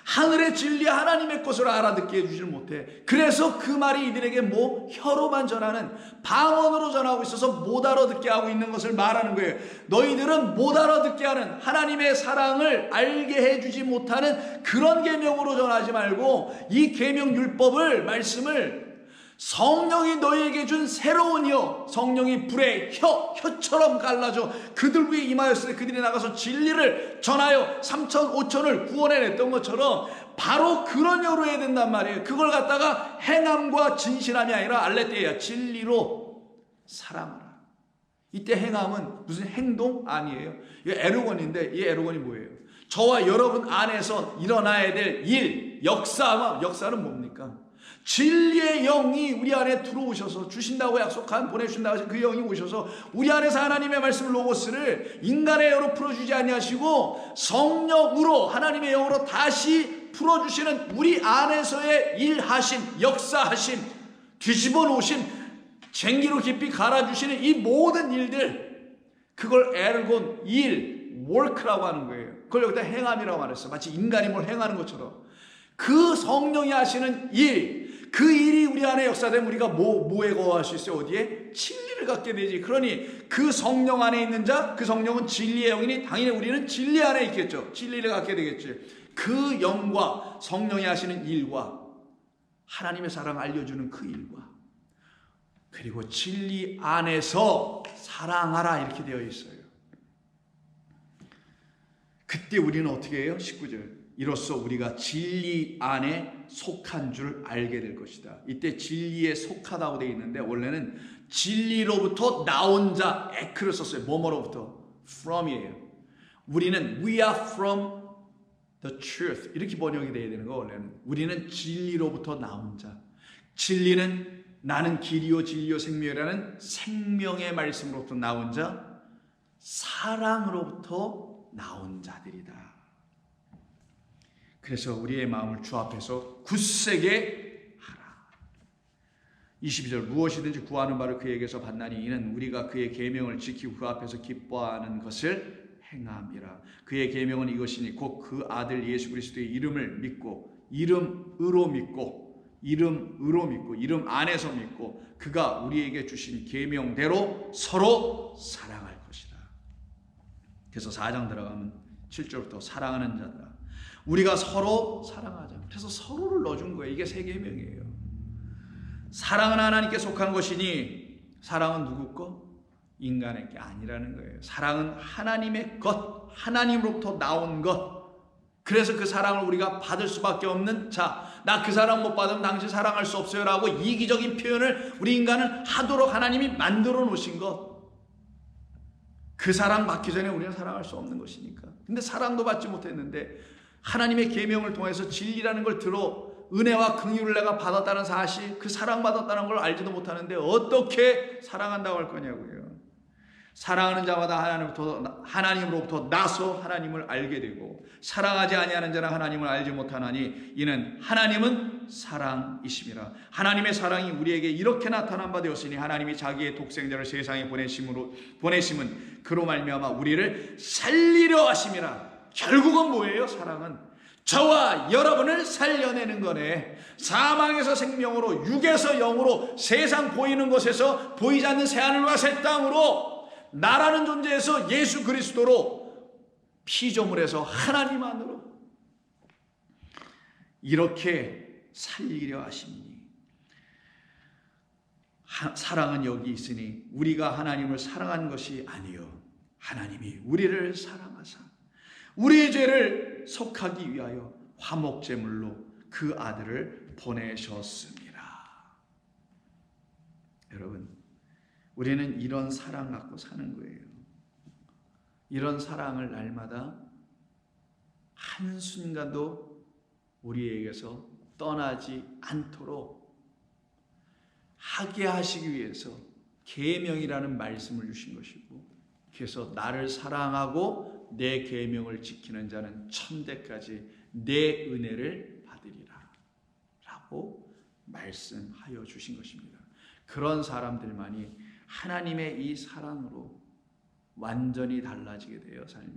하늘의 진리, 하나님의 것으로 알아듣게 해주질 못해. 그래서 그 말이 이들에게 혀로만 전하는, 방언으로 전하고 있어서 못 알아듣게 하고 있는 것을 말하는 거예요. 너희들은 못 알아듣게 하는, 하나님의 사랑을 알게 해주지 못하는 그런 계명으로 전하지 말고, 이 계명 율법을, 말씀을 성령이 너희에게 준 새로운 혀, 성령이 불의 혀처럼 갈라져 그들 위에 임하였을 때 그들이 나가서 진리를 전하여 3천 5천을 구원해냈던 것처럼 바로 그런 혀로 해야 된단 말이에요. 그걸 갖다가 행함과 진실함이 아니라 알레테야, 진리로 사랑하라. 이때 행함은 무슨 행동? 아니에요. 이게 에르곤인데, 이 에르곤이 뭐예요? 저와 여러분 안에서 일어나야 될 일, 역사는 뭡니까? 진리의 영이 우리 안에 들어오셔서, 주신다고 약속한, 보내주신다고 하신 그 영이 오셔서 우리 안에서 하나님의 말씀 로고스를 인간의 영으로 풀어주지 아니하시고 성령으로, 하나님의 영으로 다시 풀어주시는 우리 안에서의 일하심, 역사하심, 뒤집어 놓으심, 쟁기로 깊이 갈아주시는 이 모든 일들, 그걸 에르곤, 일, work라고 하는 거예요. 그걸 여기다 행함이라고 말했어요. 마치 인간이 뭘 행하는 것처럼. 그 성령이 하시는 일, 그 일이 우리 안에 역사되면 우리가 뭐에 거할 수 있어요? 어디에? 진리를 갖게 되지. 그러니 그 성령 안에 있는 자, 그 성령은 진리의 영이니 당연히 우리는 진리 안에 있겠죠. 진리를 갖게 되겠지. 그 영과 성령이 하시는 일과 하나님의 사랑 알려주는 그 일과, 그리고 진리 안에서 사랑하라 이렇게 되어 있어요. 그때 우리는 어떻게 해요? 19절. 이로써 우리가 진리 안에 속한 줄 알게 될 것이다. 이때 진리에 속하다고 되어 있는데 원래는 진리로부터 나온 자, 에크를 썼어요. 뭐뭐로부터? from이에요. 우리는 we are from the truth 이렇게 번역이 되어야 되는 거. 원래는 우리는 진리로부터 나온 자. 진리는 나는 길이요 진리요 생명이라는 생명의 말씀으로부터 나온 자, 사랑으로부터 나온 자들이다. 그래서 우리의 마음을 주 앞에서 굳세게 하라. 22절. 무엇이든지 구하는 바를 그에게서 받나니 이는 우리가 그의 계명을 지키고 그 앞에서 기뻐하는 것을 행함이라. 그의 계명은 이것이니 곧 그 아들 예수 그리스도의 이름을 믿고, 이름으로 믿고, 이름 안에서 믿고, 그가 우리에게 주신 계명대로 서로 사랑할 것이다. 그래서 4장 들어가면 7절부터 사랑하는 자들아, 우리가 서로 사랑하자. 그래서 서로를 넣어준 거예요. 이게 새 계명이에요. 사랑은 하나님께 속한 것이니, 사랑은 누구 거? 인간의 게 아니라는 거예요. 사랑은 하나님의 것, 하나님으로부터 나온 것. 그래서 그 사랑을 우리가 받을 수밖에 없는 자, 나 그 사랑 못 받으면 당신 사랑할 수 없어요 라고 이기적인 표현을 우리 인간은 하도록 하나님이 만들어 놓으신 것. 그 사랑 받기 전에 우리는 사랑할 수 없는 것이니까. 근데 사랑도 받지 못했는데 하나님의 계명을 통해서 진리라는 걸 들어 은혜와 긍휼을 내가 받았다는 사실, 그 사랑받았다는 걸 알지도 못하는데 어떻게 사랑한다고 할 거냐고요. 사랑하는 자마다 하나님으로부터 나서 하나님을 알게 되고, 사랑하지 아니하는 자는 하나님을 알지 못하나니 이는 하나님은 사랑이심이라. 하나님의 사랑이 우리에게 이렇게 나타난 바 되었으니 하나님이 자기의 독생자를 세상에 보내심은 그로 말미암아 우리를 살리려 하심이라. 결국은 뭐예요? 사랑은 저와 여러분을 살려내는 거네. 사망에서 생명으로, 육에서 영으로, 세상 보이는 것에서 보이지 않는 새하늘과 새 땅으로, 나라는 존재에서 예수 그리스도로, 피조물에서 하나님 안으로 이렇게 살리려 하시니, 사랑은 여기 있으니 우리가 하나님을 사랑한 것이 아니요 하나님이 우리를 사랑하사 우리의 죄를 속하기 위하여 화목제물로 그 아들을 보내셨습니다. 여러분, 우리는 이런 사랑 갖고 사는 거예요. 이런 사랑을 날마다 한순간도 우리에게서 떠나지 않도록 하게 하시기 위해서 계명이라는 말씀을 주신 것이고, 그래서 나를 사랑하고 내 계명을 지키는 자는 천대까지 내 은혜를 받으리라 라고 말씀하여 주신 것입니다. 그런 사람들만이 하나님의 이 사랑으로 완전히 달라지게 돼요. 삶이.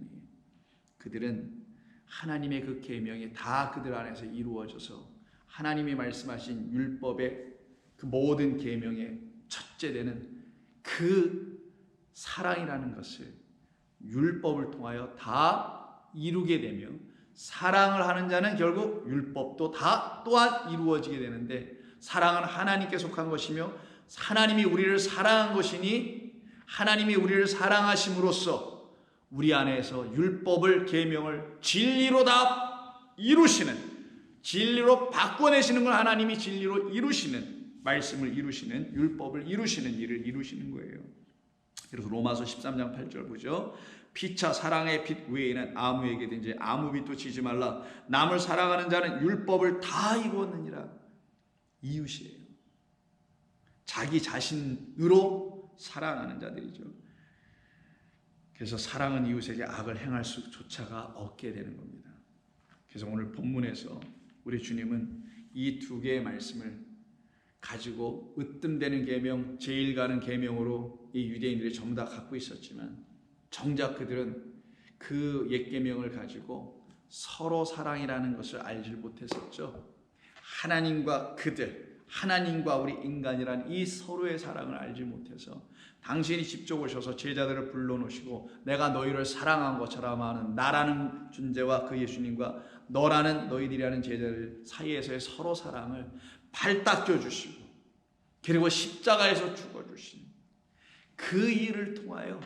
그들은 하나님의 그 계명이 다 그들 안에서 이루어져서 하나님이 말씀하신 율법의 그 모든 계명의 첫째 되는 그 사랑이라는 것을 율법을 통하여 다 이루게 되며, 사랑을 하는 자는 결국 율법도 다 또한 이루어지게 되는데, 사랑은 하나님께 속한 것이며 하나님이 우리를 사랑한 것이니, 하나님이 우리를 사랑하심으로써 우리 안에서 율법을, 계명을 진리로 다 이루시는, 진리로 바꿔내시는 걸 하나님이 진리로 이루시는, 말씀을 이루시는, 율법을 이루시는 일을 이루시는 거예요. 그래서 로마서 13장 8절 보죠. 피차 사랑의 빛 외에는 아무에게든지 아무 빛도 지지 말라. 남을 사랑하는 자는 율법을 다 이루었느니라. 이웃이에요. 자기 자신으로 사랑하는 자들이죠. 그래서 사랑은 이웃에게 악을 행할 수조차가 없게 되는 겁니다. 그래서 오늘 본문에서 우리 주님은 이 두 개의 말씀을 가지고 으뜸되는 계명, 제일 가는 계명으로 이 유대인들이 전부 다 갖고 있었지만 정작 그들은 그 옛 계명을 가지고 서로 사랑이라는 것을 알지 못했었죠. 하나님과 그들, 하나님과 우리 인간이란 이 서로의 사랑을 알지 못해서 당신이 직접 오셔서 제자들을 불러놓으시고 내가 너희를 사랑한 것처럼 하는 나라는 존재와 그 예수님과 너라는 너희들이라는 제자들 사이에서의 서로 사랑을 발닦여 주시고 그리고 십자가에서 죽어주신 그 일을 통하여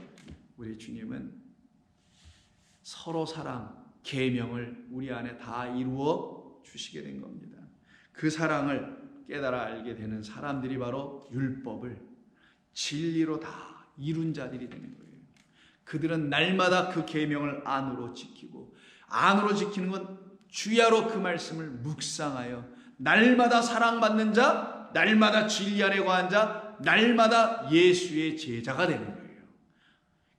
우리 주님은 서로 사랑, 계명을 우리 안에 다 이루어 주시게 된 겁니다. 그 사랑을 깨달아 알게 되는 사람들이 바로 율법을 진리로 다 이룬 자들이 되는 거예요. 그들은 날마다 그 계명을 안으로 지키고 안으로 지키는 건 주야로 그 말씀을 묵상하여 날마다 사랑받는 자, 날마다 진리 안에 거한 자, 날마다 예수의 제자가 되는 거예요.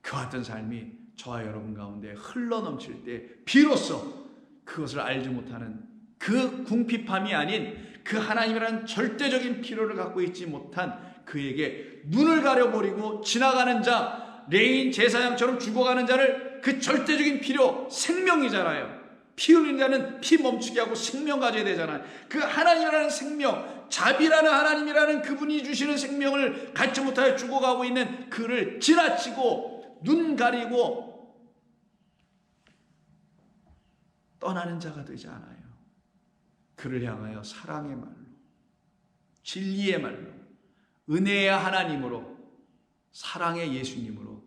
그와 같은 삶이 저와 여러분 가운데 흘러넘칠 때 비로소 그것을 알지 못하는 그 궁핍함이 아닌 그 하나님이라는 절대적인 필요를 갖고 있지 못한 그에게 눈을 가려버리고 지나가는 자, 레인 제사장처럼 죽어가는 자를 그 절대적인 필요, 생명이잖아요. 피 흘리는 자는 피 멈추게 하고 생명 가져야 되잖아요. 그 하나님이라는 생명, 자비라는 하나님이라는 그분이 주시는 생명을 갖지 못하여 죽어가고 있는 그를 지나치고 눈 가리고 떠나는 자가 되지 않아요. 그를 향하여 사랑의 말로, 진리의 말로, 은혜의 하나님으로, 사랑의 예수님으로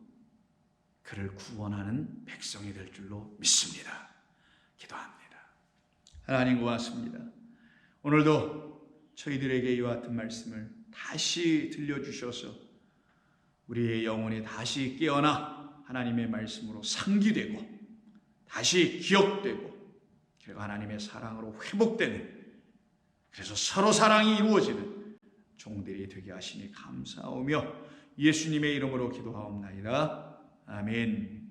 그를 구원하는 백성이 될 줄로 믿습니다. 기도합니다. 하나님 고맙습니다. 오늘도 저희들에게 이와 같은 말씀을 다시 들려주셔서 우리의 영혼이 다시 깨어나 하나님의 말씀으로 상기되고 다시 기억되고 그리고 하나님의 사랑으로 회복되는, 그래서 서로 사랑이 이루어지는 종들이 되게 하시니 감사하며 예수님의 이름으로 기도하옵나이다. 아멘.